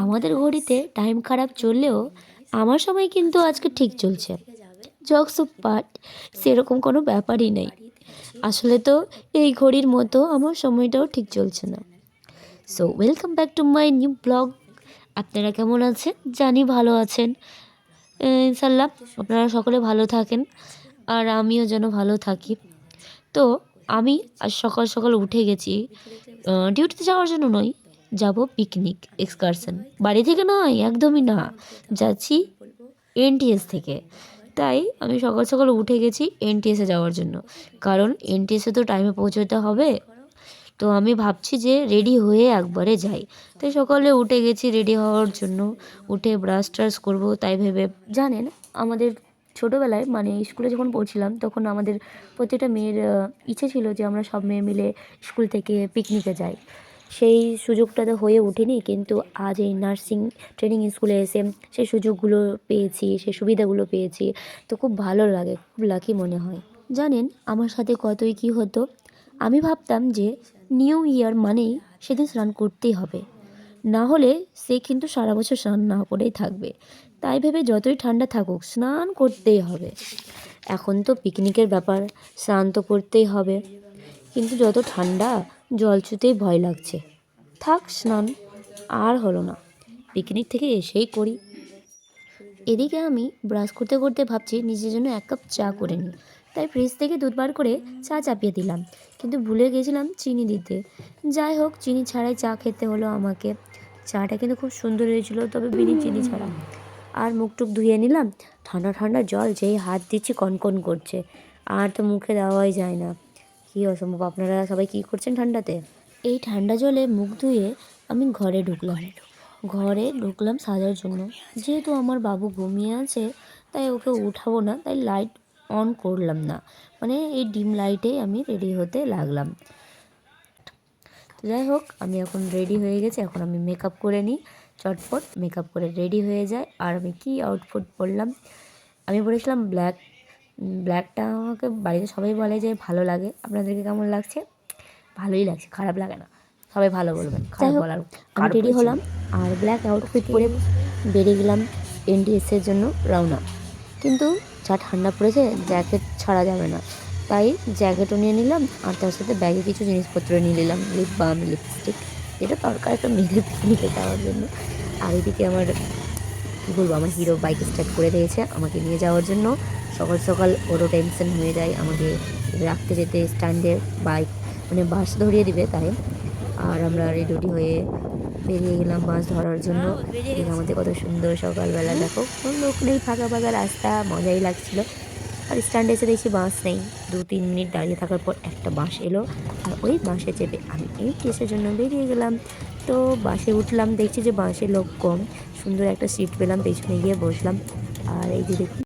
আমাদের ঘড়িতে টাইম খারাপ চললেও আমার সময় কিন্তু আজকে ঠিক চলছে। জোকস পার্ট, সেরকম কোনো ব্যাপারই নেই। আসলে তো এই ঘড়ির মতো আমার সময়টাও ঠিক চলছে না। So welcome back to my new blog. আপনারা কেমন আছেন? জানি ভালো আছেন। ইনশাল্লাহ আপনারা সকলে ভালো থাকেন, আর আমিও যেন ভালো থাকি। তো আমি আজ সকাল সকাল উঠে গেছি। ডিউটিতে যাওয়ার জন্য নয়, যাব পিকনিক এক্সকারশন। বাড়ি থেকে নয়, একদমই না, যাচ্ছি এনটিএস থেকে। তাই আমি সকাল সকাল উঠে গেছি এনটিএসে যাওয়ার জন্য, কারণ এনটিএসে তো টাইমে পৌঁছতে হবে। তো আমি ভাবছি যে রেডি হয়ে একবারে যাই। তাই সকালে উঠে গেছি রেডি হওয়ার জন্য। উঠে ব্রাশ ট্রাশ করবো তাই ভেবে, জানেন আমাদের ছোটোবেলায় মানে স্কুলে যখন পড়ছিলাম তখন আমাদের প্রত্যেকটা মেয়ের ইচ্ছে ছিল যে আমরা সব মেয়ে মিলে স্কুল থেকে পিকনিকে যাই। সেই সুযোগটা তো হয়ে ওঠেনি, কিন্তু আজ এই নার্সিং ট্রেনিং স্কুলে এসে সেই সুযোগগুলো পেয়েছি, সেই সুবিধাগুলো পেয়েছি। তো খুব ভালো লাগে, খুব লাকি মনে হয়। জানেন আমার সাথে কতই কী হতো। আমি ভাবতাম যে নিউ ইয়ার মানেই সেদিন স্নান করতেই হবে, না হলে সে কিন্তু সারা বছর স্নান না করেই থাকবে। তাই ভেবে যতই ঠান্ডা থাকুক স্নান করতেই হবে। এখন তো পিকনিকের ব্যাপার, স্নান তো করতেই হবে, কিন্তু যত ঠান্ডা জল ছুঁতেই ভয় লাগছে। থাক স্নান আর হলো না, পিকনিক থেকে এসেই করি। এদিকে আমি ব্রাশ করতে করতে ভাবছি নিজের জন্য এক কাপ চা করে নিই। তাই ফ্রিজ থেকে দুধ বার করে চা চাপিয়ে দিলাম, কিন্তু ভুলে গেছিলাম চিনি দিতে। যাই হোক, চিনি ছাড়াই চা খেতে হলো আমাকে। চাটা কিন্তু খুব সুন্দর হয়েছিল, তবে বিনি চিনি ছাড়া। আর মুখ টুক ধুয়ে নিলাম। ঠান্ডা ঠান্ডা জল যেই হাত দিচ্ছি কনকন করছে, আর তো মুখে দেওয়াই যায় না। কী অসম্ভব! আপনারা সবাই কী করছেন ঠান্ডাতে? এই ঠান্ডা জলে মুখ ধুয়ে আমি ঘরে ঢুকলাম সাজার জন্য। যেহেতু আমার বাবু ঘুমিয়ে আছে তাই ওকে উঠাবো না, তাই লাইট অন করলাম না, মানে এই ডিম লাইটেই আমি রেডি হতে লাগলাম। যাই হোক, আমি এখন রেডি হয়ে গেছি। এখন আমি মেকআপ করে নিই, চটপট মেকআপ করে রেডি হয়ে যায়। আর আমি কি আউটফিট পরলাম, আমি পরেছিলাম ব্ল্যাকটা আমাকে বাড়িতে সবাই বলে যে ভালো লাগে। আপনাদেরকে কেমন লাগছে? ভালোই লাগছে, খারাপ লাগে না, সবাই ভালো বলবেন, খারাপ বলার আমি রেডি হলাম আর ব্ল্যাক আউটফিট পরে বেরিয়ে গেলাম এনটিএসের জন্য রওনা। কিন্তু যা ঠান্ডা পড়েছে জ্যাকেট ছাড়া যাবে না, তাই জ্যাকেটও নিয়ে নিলাম, আর তার সাথে ব্যাগে কিছু জিনিসপত্র নিয়ে নিলাম, লিপ বাম, লিপস্টিক, যেটা দরকার একটা মেয়েদের পিকনিকে যাওয়ার জন্য। আর এদিকে আমার কী বলবো, আমার হিরো বাইক স্টার্ট করে দিয়েছে আমাকে নিয়ে যাওয়ার জন্য। সকাল সকাল ওরও টেনশন হয়ে যায় আমাকে রাখতে যেতে স্ট্যান্ডে, বাইক মানে বাস ধরিয়ে দিবে তাই। আর আমরা রেডি হয়ে বেরিয়ে গেলাম বাস ধরার জন্য। আমাদের কত সুন্দর সকালবেলা, দেখো কোনো লোক নেই, ফাঁকা ফাঁকা রাস্তা, মজাই লাগছিল। আর স্ট্যান্ডে এসে দেখছি বাস নেই। 2-3 মিনিট দাঁড়িয়ে থাকার পর একটা বাস এলো, আর ওই বাসে চেপে আমি এই কেসের জন্য বেরিয়ে গেলাম। তো বাসে উঠলাম, দেখছি যে বাসে লোক কম, সুন্দর একটা সিট পেলাম, পেছনে গিয়ে বসলাম। আর এই যে দেখুন